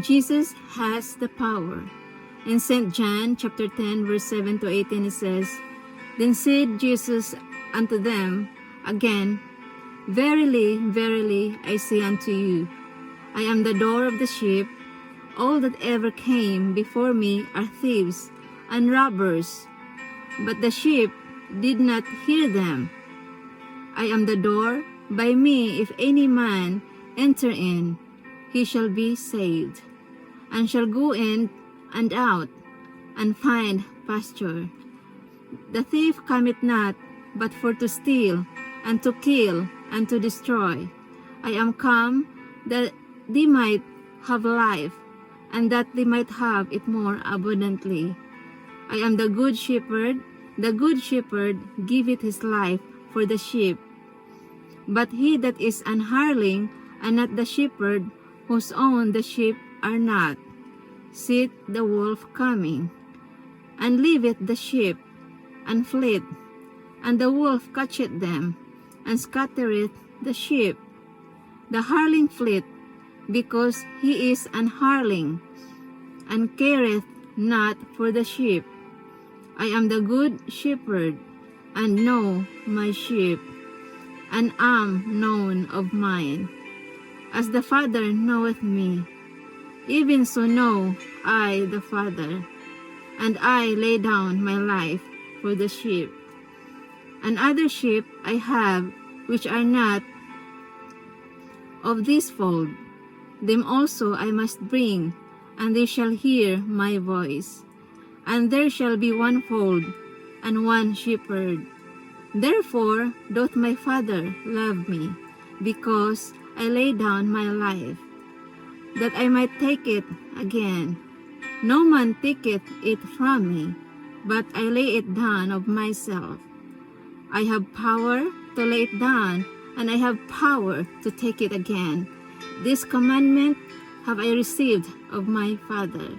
Jesus has the power. In St. John chapter 10 verse 7 to 18 it says, Then said Jesus unto them again, Verily, verily, I say unto you, I am the door of the sheep. All that ever came before me are thieves and robbers, but the sheep did not hear them. I am the door. By me, if any man enter in, he shall be saved, and shall go in and out, and find pasture. The thief cometh not, but for to steal, and to kill, and to destroy. I am come that they might have life, and that they might have it more abundantly. I am the good shepherd. The good shepherd giveth his life for the sheep. But he that is an hireling, and not the shepherd, whose own the sheep are not, seeth the wolf coming, and leaveth the sheep, and fleeth, and the wolf catcheth them, and scattereth the sheep. The hireling fleeth, because he is an hireling, and careth not for the sheep. I am the good shepherd, and know my sheep, and am known of mine. As the Father knoweth me, even so know I the Father, and I lay down my life for the sheep. And other sheep I have, which are not of this fold. Them also I must bring, and they shall hear my voice. And there shall be one fold, and one shepherd. Therefore doth my Father love me, because I lay down my life, that I might take it again. No man taketh it from me, but I lay it down of myself. I have power to lay it down, and I have power to take it again. This commandment have I received of my Father.